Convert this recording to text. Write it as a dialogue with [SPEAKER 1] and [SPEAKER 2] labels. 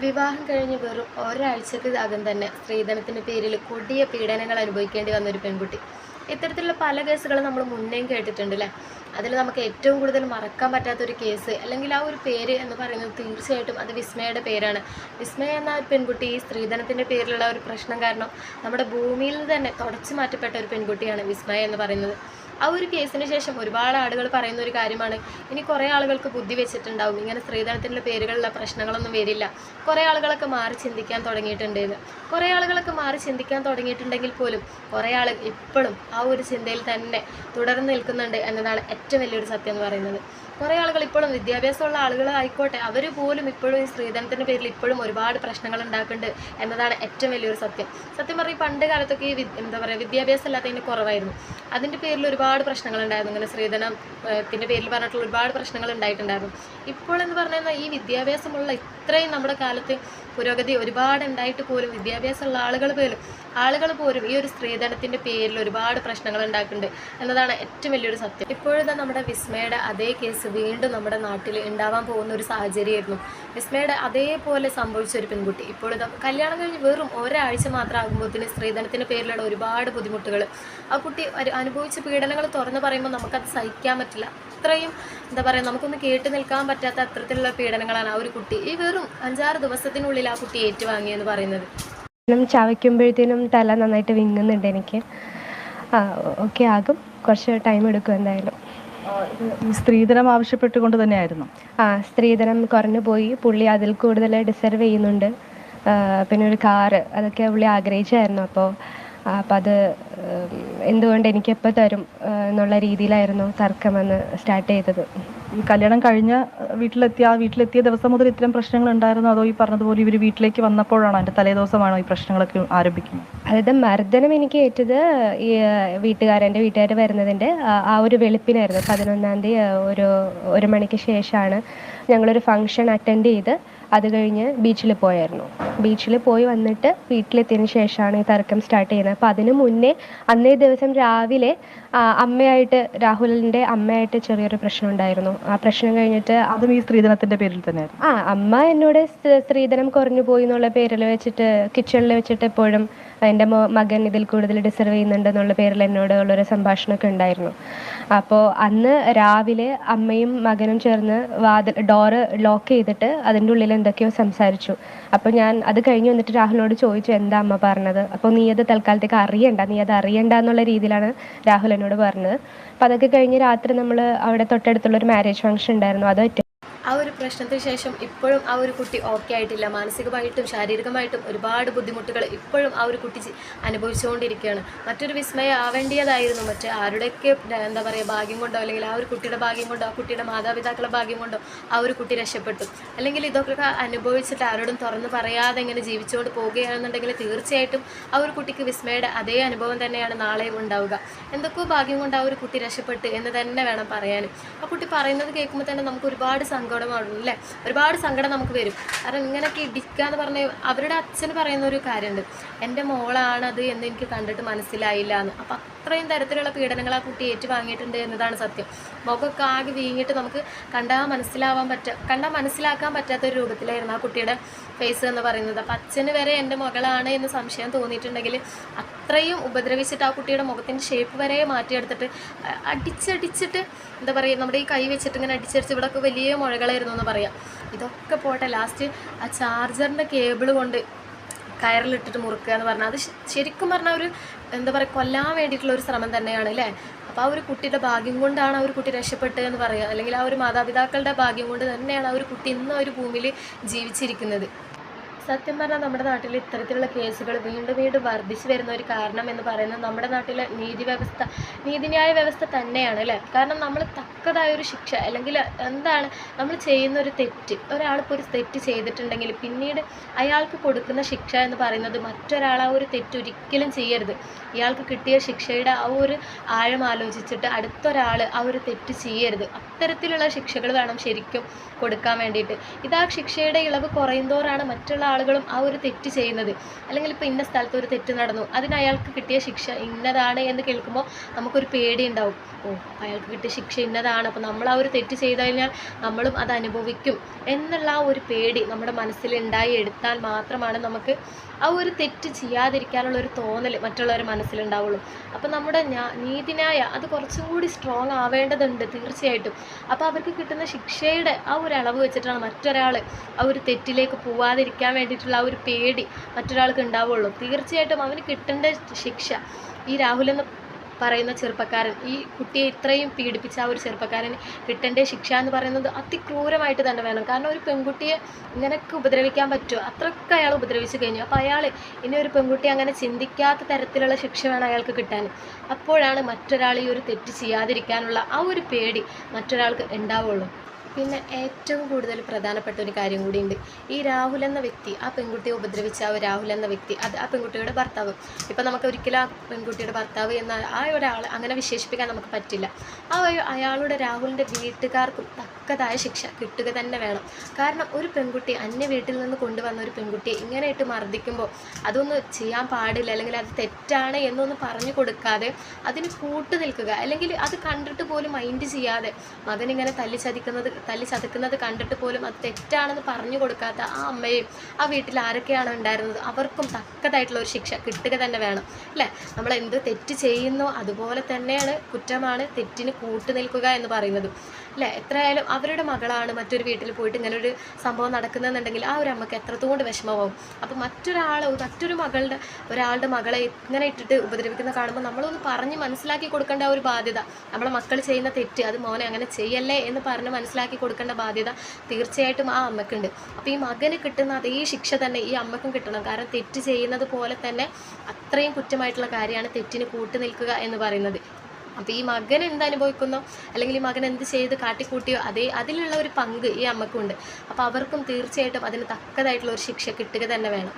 [SPEAKER 1] വിവാഹം കഴിഞ്ഞ് വെറും ഒരാഴ്ചക്കകം തന്നെ സ്ത്രീധനത്തിൻ്റെ പേരിൽ കൊടിയ പീഡനങ്ങൾ അനുഭവിക്കേണ്ടി വന്നൊരു പെൺകുട്ടി. ഇത്തരത്തിലുള്ള പല കേസുകളും നമ്മൾ മുന്നേയും കേട്ടിട്ടുണ്ട് അല്ലേ. അതിൽ നമുക്ക് ഏറ്റവും കൂടുതൽ മറക്കാൻ പറ്റാത്തൊരു കേസ് അല്ലെങ്കിൽ ആ ഒരു പേര് എന്ന് പറയുന്നത് തീർച്ചയായിട്ടും അത് വിസ്മയുടെ പേരാണ്. വിസ്മയ എന്ന ഒരു പെൺകുട്ടി ഈ സ്ത്രീധനത്തിൻ്റെ പേരിലുള്ള ഒരു പ്രശ്നം കാരണം നമ്മുടെ ഭൂമിയിൽ നിന്ന് തന്നെ തുടച്ചു മാറ്റപ്പെട്ട ഒരു പെൺകുട്ടിയാണ് വിസ്മയ എന്ന് പറയുന്നത്. ആ ഒരു കേസിന് ശേഷം ഒരുപാട് ആളുകൾ പറയുന്ന ഒരു കാര്യമാണ്, ഇനി കുറേ ആളുകൾക്ക് ബുദ്ധി വെച്ചിട്ടുണ്ടാവും, ഇങ്ങനെ സ്ത്രീധനത്തിൻ്റെ പേരുകളിലുള്ള പ്രശ്നങ്ങളൊന്നും വരില്ല, കുറേ ആളുകളൊക്കെ മാറി ചിന്തിക്കാൻ തുടങ്ങിയിട്ടുണ്ടെന്ന്. കുറേ ആളുകളൊക്കെ മാറി ചിന്തിക്കാൻ തുടങ്ങിയിട്ടുണ്ടെങ്കിൽ പോലും കുറേ ആൾ ഇപ്പോഴും ആ ഒരു ചിന്തയിൽ തന്നെ തുടർന്ന് നിൽക്കുന്നുണ്ട് എന്നതാണ് ഏറ്റവും വലിയൊരു സത്യം എന്ന് പറയുന്നത്. കുറേ ആളുകൾ ഇപ്പോഴും വിദ്യാഭ്യാസമുള്ള ആളുകളായിക്കോട്ടെ, അവർ പോലും ഇപ്പോഴും ഈ സ്ത്രീധനത്തിൻ്റെ പേരിൽ ഇപ്പോഴും ഒരുപാട് പ്രശ്നങ്ങൾ ഉണ്ടാക്കുന്നുണ്ട് എന്നതാണ് ഏറ്റവും വലിയൊരു സത്യം. സത്യം പറഞ്ഞാൽ പണ്ട് കാലത്തൊക്കെ ഈ എന്താ പറയുക, വിദ്യാഭ്യാസം ഇല്ലാത്തതിൻ്റെ കുറവായിരുന്നു. അതിൻ്റെ പേരിൽ ഒരുപാട് പ്രശ്നങ്ങളുണ്ടായിരുന്നു. ഇങ്ങനെ സ്ത്രീധനത്തിൻ്റെ പേരിൽ പറഞ്ഞിട്ടുള്ള ഒരുപാട് പ്രശ്നങ്ങൾ ഉണ്ടായിട്ടുണ്ടായിരുന്നു. ഇപ്പോഴെന്ന് പറഞ്ഞാൽ ഈ വിദ്യാഭ്യാസമുള്ള ഇത്രയും നമ്മുടെ കാലത്ത് പുരോഗതി ഒരുപാട് ഉണ്ടായിട്ട് പോലും വിദ്യാഭ്യാസമുള്ള ആളുകൾ പോലും ഈ ഒരു സ്ത്രീധനത്തിൻ്റെ പേരിൽ ഒരുപാട് പ്രശ്നങ്ങൾ ഉണ്ടാക്കുന്നുണ്ട് എന്നതാണ് ഏറ്റവും വലിയൊരു സത്യം. ഇപ്പോഴത്തെ നമ്മുടെ വിസ്മയുടെ അതേ കേസ് വീണ്ടും നമ്മുടെ നാട്ടിൽ ഉണ്ടാവാൻ പോകുന്ന ഒരു സാഹചര്യമായിരുന്നു. വിസ്മയുടെ അതേപോലെ സംഭവിച്ച ഒരു പെൺകുട്ടി ഇപ്പോഴത്തെ കല്യാണം കഴിഞ്ഞ് വെറും ഒരാഴ്ച മാത്രം ആകുമ്പോഴത്തേന് സ്ത്രീധനത്തിൻ്റെ പേരിലുള്ള ഒരുപാട് ബുദ്ധിമുട്ടുകൾ ആ കുട്ടി അനുഭവിച്ച പീഡനങ്ങൾ തുറന്ന് പറയുമ്പോൾ നമുക്കത് സഹിക്കാൻ പറ്റില്ല. അത്രയും എന്താ പറയുക, നമുക്കൊന്ന് കേട്ട് നിൽക്കാൻ പറ്റാത്ത അത്തരത്തിലുള്ള പീഡനങ്ങളാണ് ആ ഒരു കുട്ടി ഈ വെറും 5-6 ദിവസത്തിനുള്ളിൽ ആ കുട്ടി ഏറ്റുവാങ്ങിയെന്ന് പറയുന്നത്.
[SPEAKER 2] ചവയ്ക്കുമ്പോഴത്തേനും തല നന്നായിട്ട് വിങ്ങുന്നുണ്ട് എനിക്ക്. ഓക്കെ ആകും, കുറച്ച് ടൈം എടുക്കും എന്തായാലും.
[SPEAKER 3] സ്ത്രീധനം ആവശ്യപ്പെട്ടുകൊണ്ട് തന്നെയായിരുന്നു.
[SPEAKER 2] സ്ത്രീധനം കുറഞ്ഞു പോയി, പുള്ളി അതിൽ കൂടുതൽ ഡിസർവ് ചെയ്യുന്നുണ്ട്. പിന്നെ ഒരു കാറ്, അതൊക്കെ പുള്ളി ആഗ്രഹിച്ചായിരുന്നു. അപ്പോൾ അത് എന്തുകൊണ്ട് എനിക്കെപ്പോൾ തരും എന്നുള്ള രീതിയിലായിരുന്നു തർക്കം വന്ന് സ്റ്റാർട്ട് ചെയ്തത്.
[SPEAKER 3] ഈ കല്യാണം കഴിഞ്ഞ് വീട്ടിലെത്തിയ ദിവസം മുതൽ ഇത്തരം പ്രശ്നങ്ങൾ ഉണ്ടായിരുന്നു, അതോ ഈ പറഞ്ഞതുപോലെ ഇവർ വീട്ടിലേക്ക് വന്നപ്പോഴാണോ, അതിൻ്റെ തലേദിവസമാണോ ഈ പ്രശ്നങ്ങളൊക്കെ ആരംഭിക്കുന്നത്?
[SPEAKER 2] അതായത് മർദ്ദനം എനിക്ക് ഏറ്റത് ഈ എൻ്റെ വീട്ടുകാർ വരുന്നതിൻ്റെ ആ ഒരു വെളുപ്പിനായിരുന്നു. 11-ാം തീയതി ഒരു മണിക്ക് ശേഷമാണ് ഞങ്ങളൊരു ഫംഗ്ഷൻ അറ്റൻഡ് ചെയ്ത് അത് കഴിഞ്ഞ് ബീച്ചിൽ പോയായിരുന്നു. ബീച്ചിൽ പോയി വന്നിട്ട് വീട്ടിലെത്തിയതിന് ശേഷമാണ് ഈ തർക്കം സ്റ്റാർട്ട് ചെയ്യുന്നത്. അപ്പോൾ അതിന് മുന്നേ അന്നേ ദിവസം രാവിലെ രാഹുലിൻ്റെ അമ്മയായിട്ട് ചെറിയൊരു പ്രശ്നം ഉണ്ടായിരുന്നു. ആ പ്രശ്നം കഴിഞ്ഞിട്ട്
[SPEAKER 3] അതും ഈ സ്ത്രീധനത്തിൻ്റെ പേരിൽ തന്നെയായിരുന്നു.
[SPEAKER 2] അമ്മ എന്നോട് സ്ത്രീധനം കുറഞ്ഞു പോയി എന്നുള്ള പേരിൽ വെച്ചിട്ട് കിച്ചണിൽ വെച്ചിട്ട് എപ്പോഴും എൻ്റെ മകൻ ഇതിൽ കൂടുതൽ ഡിസർവ് ചെയ്യുന്നുണ്ട് എന്നുള്ള പേരിൽ എന്നോട് ഉള്ളൊരു സംഭാഷണമൊക്കെ ഉണ്ടായിരുന്നു. അപ്പോൾ അന്ന് രാവിലെ അമ്മയും മകനും ചേർന്ന് ഡോറ് ലോക്ക് ചെയ്തിട്ട് അതിൻ്റെ ഉള്ളിൽ എന്തൊക്കെയോ സംസാരിച്ചു. അപ്പോൾ ഞാൻ അത് കഴിഞ്ഞ് വന്നിട്ട് രാഹുലിനോട് ചോദിച്ചു, എന്താ അമ്മ പറഞ്ഞത്? അപ്പോൾ നീ അത് തൽക്കാലത്തേക്ക് നീ അത് അറിയണ്ട എന്നുള്ള രീതിയിലാണ് രാഹുൽ എന്നോട് പറഞ്ഞത്. അപ്പോൾ അതൊക്കെ കഴിഞ്ഞ് രാത്രി നമ്മൾ അവിടെ തൊട്ടടുത്തുള്ളൊരു മാരേജ് ഫംഗ്ഷൻ ഉണ്ടായിരുന്നു, അത്
[SPEAKER 1] ആ ഒരു പ്രശ്നത്തിന് ശേഷം ഇപ്പോഴും ആ ഒരു കുട്ടി ഓക്കെ ആയിട്ടില്ല. മാനസികമായിട്ടും ശാരീരികമായിട്ടും ഒരുപാട് ബുദ്ധിമുട്ടുകൾ ഇപ്പോഴും ആ ഒരു കുട്ടി അനുഭവിച്ചുകൊണ്ടിരിക്കുകയാണ്. മറ്റൊരു വിസ്മയ ആവേണ്ടിയതായിരുന്നു. മറ്റേ ആരുടെയൊക്കെ എന്താ പറയുക ഭാഗ്യം കൊണ്ടോ അല്ലെങ്കിൽ ആ ഒരു കുട്ടിയുടെ ഭാഗ്യം കൊണ്ടോ ആ കുട്ടിയുടെ മാതാപിതാക്കളുടെ ഭാഗ്യം കൊണ്ടോ ആ ഒരു കുട്ടി രക്ഷപ്പെട്ടു. അല്ലെങ്കിൽ ഇതൊക്കെ അനുഭവിച്ചിട്ട് ആരോടും തുറന്ന് പറയാതെ ഇങ്ങനെ ജീവിച്ചുകൊണ്ട് പോവുകയാണെന്നുണ്ടെങ്കിൽ തീർച്ചയായിട്ടും ആ ഒരു കുട്ടിക്ക് വിസ്മയുടെ അതേ അനുഭവം തന്നെയാണ് നാളെയും ഉണ്ടാവുക. എന്തൊക്കെയോ ഭാഗ്യം കൊണ്ട് ആ ഒരു കുട്ടി രക്ഷപ്പെട്ട് എന്ന് തന്നെ വേണം പറയാൻ. ആ കുട്ടി പറയുന്നത് കേൾക്കുമ്പോൾ തന്നെ നമുക്ക് ഒരുപാട് സങ്കടമാകും അല്ലേ, ഒരുപാട് സങ്കടം നമുക്ക് വരും. കാരണം ഇങ്ങനെയൊക്കെ ഇടിക്കുക എന്ന് പറഞ്ഞാൽ അവരുടെ അച്ഛന് പറയുന്ന ഒരു കാര്യമുണ്ട്, എൻ്റെ മോളാണത് എന്ന് എനിക്ക് കണ്ടിട്ട് മനസ്സിലായില്ല എന്ന്. അപ്പം അത്രയും തരത്തിലുള്ള പീഡനങ്ങൾ ആ കുട്ടി ഏറ്റുവാങ്ങിയിട്ടുണ്ട് എന്നതാണ് സത്യം. മുഖമൊക്കെ ആകെ വീങ്ങിയിട്ട് നമുക്ക് കണ്ടാൽ മനസ്സിലാക്കാൻ പറ്റാത്തൊരു രൂപത്തിലായിരുന്നു ആ കുട്ടിയുടെ ഫേസ് എന്ന് പറയുന്നത്. അപ്പം അച്ഛന് വരെ എൻ്റെ മകളാണ് എന്ന് സംശയം തോന്നിയിട്ടുണ്ടെങ്കിൽ അത്രയും ഉപദ്രവിച്ചിട്ട് ആ കുട്ടിയുടെ മുഖത്തിൻ്റെ ഷേപ്പ് വരെ മാറ്റിയെടുത്തിട്ട് അടിച്ചിട്ട് എന്താ പറയുക, നമ്മുടെ ഈ കൈ വെച്ചിട്ട് ഇങ്ങനെ അടിച്ചടിച്ച് ഇവിടെയൊക്കെ വലിയ മുഴകളായിരുന്നു എന്ന് പറയാം. ഇതൊക്കെ പോട്ടെ, ലാസ്റ്റ് ആ ചാർജറിൻ്റെ കേബിൾ കൊണ്ട് കയറിലിട്ടിട്ട് മുറുക്കുക എന്ന് പറഞ്ഞാൽ അത് ശരിക്കും പറഞ്ഞാൽ ഒരു എന്താ പറയുക, കൊല്ലാൻ വേണ്ടിയിട്ടുള്ള ഒരു ശ്രമം തന്നെയാണ് അല്ലേ. അപ്പോൾ ആ ഒരു കുട്ടിയുടെ ഭാഗ്യം കൊണ്ടാണ് ആ ഒരു കുട്ടി രക്ഷപ്പെട്ടത് എന്ന് പറയുക, അല്ലെങ്കിൽ ആ ഒരു മാതാപിതാക്കളുടെ ഭാഗ്യം കൊണ്ട് തന്നെയാണ് ആ ഒരു കുട്ടി ഇന്ന് ഒരു ഭൂമിയിൽ ജീവിച്ചിരിക്കുന്നത്. സത്യം പറഞ്ഞാൽ നമ്മുടെ നാട്ടിൽ ഇത്തരത്തിലുള്ള കേസുകൾ വീണ്ടും വർദ്ധിച്ചു വരുന്ന ഒരു കാരണം എന്ന് പറയുന്നത് നമ്മുടെ നാട്ടിലെ നീതിന്യായ വ്യവസ്ഥ തന്നെയാണ് അല്ലേ. കാരണം നമ്മൾ തക്കതായൊരു ശിക്ഷ അല്ലെങ്കിൽ എന്താണ് നമ്മൾ ചെയ്യുന്ന ഒരു തെറ്റ്, ഒരാളിപ്പോൾ ഒരു തെറ്റ് ചെയ്തിട്ടുണ്ടെങ്കിൽ പിന്നീട് അയാൾക്ക് കൊടുക്കുന്ന ശിക്ഷ എന്ന് പറയുന്നത് മറ്റൊരാൾ ആ ഒരു തെറ്റ് ഒരിക്കലും ചെയ്യരുത്. ഇയാൾക്ക് കിട്ടിയ ശിക്ഷയുടെ ആ ഒരു ആഴം ആലോചിച്ചിട്ട് അടുത്തൊരാൾ ആ ഒരു തെറ്റ് ചെയ്യരുത്. അത്തരത്തിലുള്ള ശിക്ഷകൾ വേണം ശരിക്കും കൊടുക്കാൻ വേണ്ടിയിട്ട്. ഇതാ ശിക്ഷയുടെ ഇളവ് കുറയുന്തോറാണ് മറ്റുള്ള ആളുകളും ആ ഒരു തെറ്റ് ചെയ്യുന്നത്. അല്ലെങ്കിൽ ഇപ്പോൾ ഇന്ന സ്ഥലത്ത് ഒരു തെറ്റ് നടന്നു, അതിന് അയാൾക്ക് കിട്ടിയ ശിക്ഷ ഇന്നതാണ് എന്ന് കേൾക്കുമ്പോൾ നമുക്കൊരു പേടി ഉണ്ടാവും. ഓ, അയാൾക്ക് കിട്ടിയ ശിക്ഷ ഇന്നതാണ്, അപ്പോൾ നമ്മൾ ആ ഒരു തെറ്റ് ചെയ്തു കഴിഞ്ഞാൽ നമ്മളും അത് അനുഭവിക്കും എന്നുള്ള ആ ഒരു പേടി നമ്മുടെ മനസ്സിൽ ഉണ്ടായി എടുത്താൽ മാത്രമാണ് നമുക്ക് ആ ഒരു തെറ്റ് ചെയ്യാതിരിക്കാനുള്ള ഒരു തോന്നൽ മറ്റുള്ളവരുടെ മനസ്സിലുണ്ടാവുള്ളൂ. അപ്പോൾ നമ്മുടെ നീതിന്യായ അത് കുറച്ചും കൂടി സ്ട്രോങ് ആവേണ്ടതുണ്ട് തീർച്ചയായിട്ടും. അപ്പോൾ അവർക്ക് കിട്ടുന്ന ശിക്ഷയുടെ ആ ഒരു അളവ് വെച്ചിട്ടാണ് മറ്റൊരാൾ ആ ഒരു തെറ്റിലേക്ക് പോവാതിരിക്കാൻ വേണ്ടിയിട്ടുള്ള ആ ഒരു പേടി മറ്റൊരാൾക്ക് ഉണ്ടാവുള്ളൂ. തീർച്ചയായിട്ടും അവന് കിട്ടേണ്ട ശിക്ഷ ഈ രാഹുൽ എന്ന് പറയുന്ന ചെറുപ്പക്കാരൻ, ഈ കുട്ടിയെ ഇത്രയും പീഡിപ്പിച്ച ആ ഒരു ചെറുപ്പക്കാരന് കിട്ടേണ്ട ശിക്ഷ എന്ന് പറയുന്നത് അതിക്രൂരമായിട്ട് തന്നെ വേണം. കാരണം ഒരു പെൺകുട്ടിയെ ഇങ്ങനെയൊക്കെ ഉപദ്രവിക്കാൻ പറ്റുമോ? അത്രയൊക്കെ അയാൾ ഉപദ്രവിച്ചു കഴിഞ്ഞു. അപ്പോൾ അയാൾ ഇനി ഒരു പെൺകുട്ടി അങ്ങനെ ചിന്തിക്കാത്ത തരത്തിലുള്ള ശിക്ഷ വേണം അയാൾക്ക് കിട്ടാൻ. അപ്പോഴാണ് മറ്റൊരാൾ ഈ ഒരു തെറ്റ് ചെയ്യാതിരിക്കാനുള്ള ആ ഒരു പേടി മറ്റൊരാൾക്ക് ഉണ്ടാവുള്ളൂ. പിന്നെ ഏറ്റവും കൂടുതൽ പ്രധാനപ്പെട്ട ഒരു കാര്യം കൂടിയുണ്ട്. ഈ രാഹുൽ എന്ന വ്യക്തി, ആ പെൺകുട്ടിയെ ഉപദ്രവിച്ച ആ രാഹുൽ എന്ന വ്യക്തി, അത് ആ പെൺകുട്ടിയുടെ ഭർത്താവ്. ഇപ്പം നമുക്ക് ഒരിക്കലും ആ പെൺകുട്ടിയുടെ ഭർത്താവ് എന്ന ആ ഒരാൾ അങ്ങനെ വിശേഷിപ്പിക്കാൻ നമുക്ക് പറ്റില്ല. അയാളുടെ രാഹുലിൻ്റെ വീട്ടുകാർക്കും തക്കതായ ശിക്ഷ കിട്ടുക തന്നെ വേണം. കാരണം ഒരു പെൺകുട്ടി അന്യ വീട്ടിൽ നിന്ന് കൊണ്ടുവന്ന ഒരു പെൺകുട്ടിയെ ഇങ്ങനെയിട്ട് മർദ്ദിക്കുമ്പോൾ അതൊന്നും ചെയ്യാൻ പാടില്ല, അല്ലെങ്കിൽ അത് തെറ്റാണ് എന്നൊന്നും പറഞ്ഞു കൊടുക്കാതെ അതിന് കൂട്ടു നിൽക്കുക, അല്ലെങ്കിൽ അത് കണ്ടിട്ട് പോലും മൈൻഡ് ചെയ്യാതെ മകനിങ്ങനെ തല്ലി ചതക്കുന്നത് കണ്ടിട്ട് പോലും അത് തെറ്റാണെന്ന് പറഞ്ഞു കൊടുക്കാത്ത ആ അമ്മയും ആ വീട്ടിൽ ആരൊക്കെയാണ് ഉണ്ടായിരുന്നത് അവർക്കും തക്കതായിട്ടുള്ള ഒരു ശിക്ഷ കിട്ടുക തന്നെ വേണം അല്ലേ. നമ്മൾ എന്ത് തെറ്റ് ചെയ്യുന്നോ അതുപോലെ തന്നെയാണ് കുറ്റമാണ് തെറ്റിന് കൂട്ടു നിൽക്കുക എന്ന് പറയുന്നത് അല്ലേ. എത്രയായാലും അവരുടെ മകളാണ് മറ്റൊരു വീട്ടിൽ പോയിട്ട് ഇങ്ങനെ ഒരു സംഭവം നടക്കുന്നതെന്നുണ്ടെങ്കിൽ ആ ഒരു അമ്മയ്ക്ക് എത്രത്തോണ്ട് വിഷമമാവും. അപ്പോൾ മറ്റൊരു ഒരാളുടെ മകളെ ഇങ്ങനെ ഇട്ടിട്ട് ഉപദ്രവിക്കുന്ന കാണുമ്പോൾ നമ്മളൊന്ന് പറഞ്ഞ് മനസ്സിലാക്കി കൊടുക്കേണ്ട ആ ഒരു ബാധ്യത, നമ്മളെ മക്കൾ ചെയ്യുന്ന തെറ്റ് അത് മോനെ അങ്ങനെ ചെയ്യല്ലേ എന്ന് പറഞ്ഞ് മനസ്സിലാക്കി കൊടുക്കേണ്ട ബാധ്യത തീർച്ചയായിട്ടും ആ അമ്മയ്ക്കുണ്ട്. അപ്പോൾ ഈ മകന് കിട്ടുന്ന അതേ ശിക്ഷ തന്നെ ഈ അമ്മയ്ക്കും കിട്ടണം. കാരണം തെറ്റ് ചെയ്യുന്നത് പോലെ തന്നെ അത്രയും കുറ്റമായിട്ടുള്ള കാര്യമാണ് തെറ്റിന് കൂട്ടു നിൽക്കുക എന്ന് പറയുന്നത്. അപ്പോൾ ഈ മകൻ എന്ത് അനുഭവിക്കുന്നോ അല്ലെങ്കിൽ ഈ മകൻ എന്ത് ചെയ്ത് കാട്ടിക്കൂട്ടിയോ അതിലുള്ള ഒരു പങ്ക് ഈ അമ്മക്കുണ്ട്. അപ്പോൾ അവർക്കും തീർച്ചയായിട്ടും അതിന് തക്കതായിട്ടുള്ള ഒരു ശിക്ഷ കിട്ടുക തന്നെ വേണം.